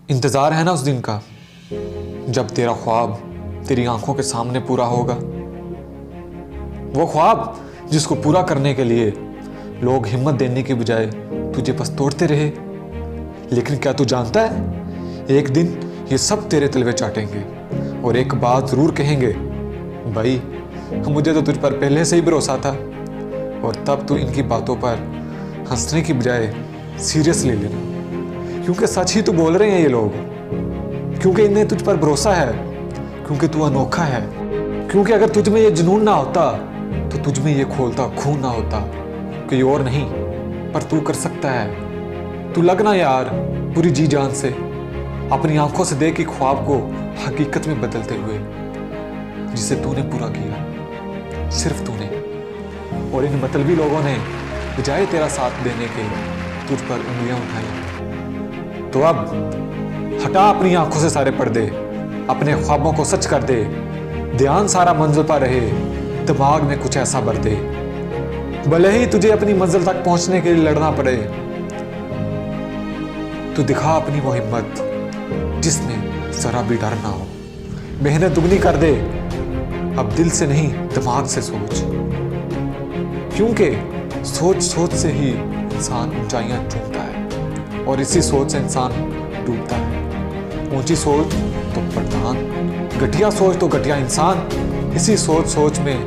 इंतजार है ना उस दिन का जब तेरा ख्वाब तेरी आंखों के सामने पूरा होगा। वो ख्वाब जिसको पूरा करने के लिए लोग हिम्मत देने की बजाय तुझे बस तोड़ते रहे। लेकिन क्या तू जानता है, एक दिन ये सब तेरे तलवे चाटेंगे और एक बात जरूर कहेंगे, भाई मुझे तो तुझ पर पहले से ही भरोसा था। और तब तू इनकी बातों पर हंसने की बजाय सीरियस ले लेना, क्योंकि सच ही तो बोल रहे हैं ये लोग, क्योंकि इन्हें तुझ पर भरोसा है, क्योंकि तू अनोखा है, क्योंकि अगर तुझ में ये जुनून ना होता तो तुझ में ये खोलता खून ना होता। कोई और नहीं पर तू कर सकता है। तू लगना यार पूरी जी जान से, अपनी आंखों से देख के ख्वाब को हकीकत में बदलते हुए, जिसे तूने पूरा किया, सिर्फ तूने। और इन मतलबी लोगों ने बजाय तेरा साथ देने के तुझ पर उंगलियां उठाई। तो अब हटा अपनी आंखों से सारे पर्दे, अपने ख्वाबों को सच कर दे। ध्यान सारा मंजिल पर रहे, दिमाग में कुछ ऐसा भर दे, भले ही तुझे अपनी मंजिल तक पहुंचने के लिए लड़ना पड़े। तू दिखा अपनी वो हिम्मत जिसमें जरा भी डर ना हो। मेहनत दुगनी कर दे, अब दिल से नहीं दिमाग से सोच, क्योंकि सोच सोच से ही इंसान ऊंचाइयां चूमता है और इसी सोच से इंसान डूबता है। ऊंची सोच तो प्रधान, घटिया सोच तो घटिया इंसान। इसी सोच सोच में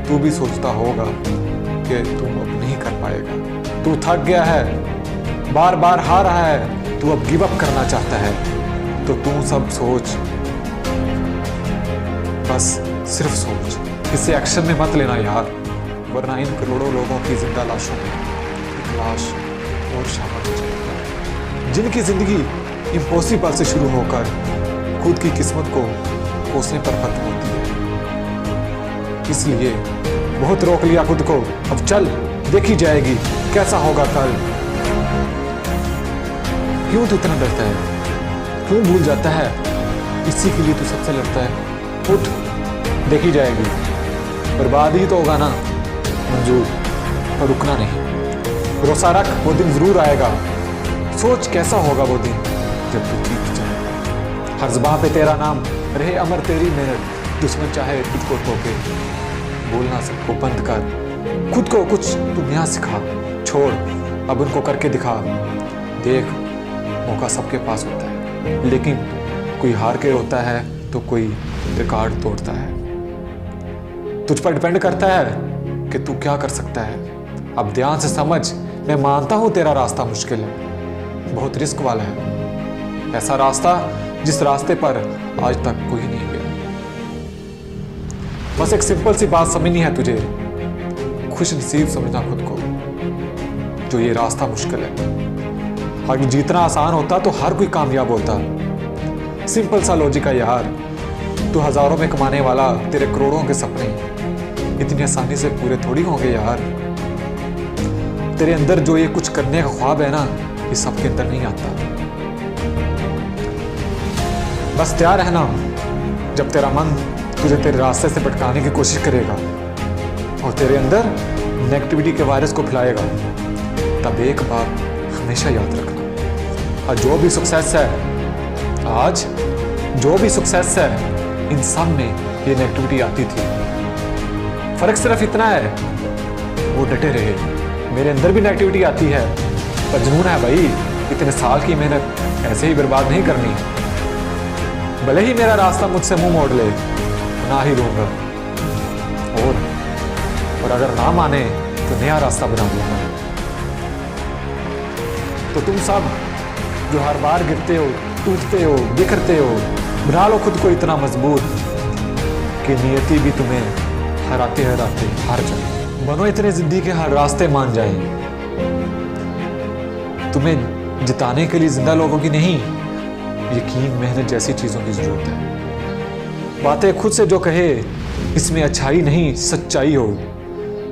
तू भी सोचता होगा कि तू अब नहीं कर पाएगा, तू थक गया है, बार बार हार रहा है, तू अब गिव अप करना चाहता है। तो तू सब सोच, बस सिर्फ सोच, इसे एक्शन में मत लेना यार, वरना इन करोड़ों लोगों की जिंदा लाशों में एक लाश और शामिल हो जाएगी, जिनकी जिंदगी इम्पॉसिबल से शुरू होकर खुद की किस्मत को कोसने पर खत्म होती है। इसलिए बहुत रोक लिया खुद को, अब चल देखी जाएगी कैसा होगा कल। क्यों तू इतना डरता है, क्यों भूल जाता है, इसी के लिए तू सबसे लड़ता है। उठ, देखी जाएगी, बर्बाद ही तो होगा ना मंजूर, पर रुकना नहीं। भरोसा रख, वो दिन जरूर आएगा। सोच कैसा होगा वो दिन जब तू जीत जाए। हर ज़बां पे तेरा नाम रहे, अमर तेरी मेहनत। दुश्मन चाहे तुझको ठोके, बोलना सबको बंद कर, खुद को कुछ तू नया सिखा। छोड़ अब उनको करके दिखा। देख मौका सबके पास होता है, लेकिन कोई हार के होता है तो कोई रिकॉर्ड तोड़ता है। तुझ पर डिपेंड करता है कि तू क्या कर सकता है। अब ध्यान से समझ, मैं मानता हूं तेरा रास्ता मुश्किल है, बहुत रिस्क वाला है, ऐसा रास्ता जिस रास्ते पर आज तक कोई नहीं गया। बस एक सिंपल सी बात समझनी है तुझे, खुश नसीब समझना खुद को, जो ये रास्ता मुश्किल है। अगर जीतना आसान होता तो हर कोई कामयाब होता। सिंपल सा लॉजिक है यार। तू हजारों में कमाने वाला, तेरे करोड़ों के सपने इतनी आसानी से पूरे थोड़ी होंगे यार। तेरे अंदर जो ये कुछ करने का ख्वाब है ना, ये सबके अंदर नहीं आता। बस तैयार रहना, जब तेरा मन तुझे तेरे रास्ते से भटकाने की कोशिश करेगा और तेरे अंदर नेगेटिविटी के वायरस को फैलाएगा, तब एक बात हमेशा याद रखना, आज जो भी सक्सेस है इन सब में ये नेगेटिविटी आती थी। फर्क सिर्फ इतना है, वो डटे रहे। मेरे अंदर भी नेगेटिविटी आती है, पर जुनून है भाई, इतने साल की मेहनत ऐसे ही बर्बाद नहीं करनी। भले ही मेरा रास्ता मुझसे मुंह मोड़ ले, ना ही लूंगा, और अगर ना माने तो नया रास्ता बना दूंगा। तो तुम सब जो हर बार गिरते हो, टूटते हो, बिखरते हो, बना लो खुद को इतना मजबूत कि नियति भी तुम्हें हराते हराते हार जाए। बनो इतने जिद्दी के हर रास्ते मान जाए। तुम्हें जिताने के लिए जिंदा लोगों की नहीं, यकीन मेहनत जैसी चीजों की जरूरत है। बातें खुद से जो कहे, इसमें अच्छाई नहीं सच्चाई हो।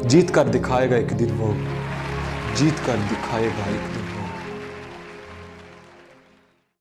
जीत कर दिखाएगा एक दिन वो, जीत कर दिखाएगा एक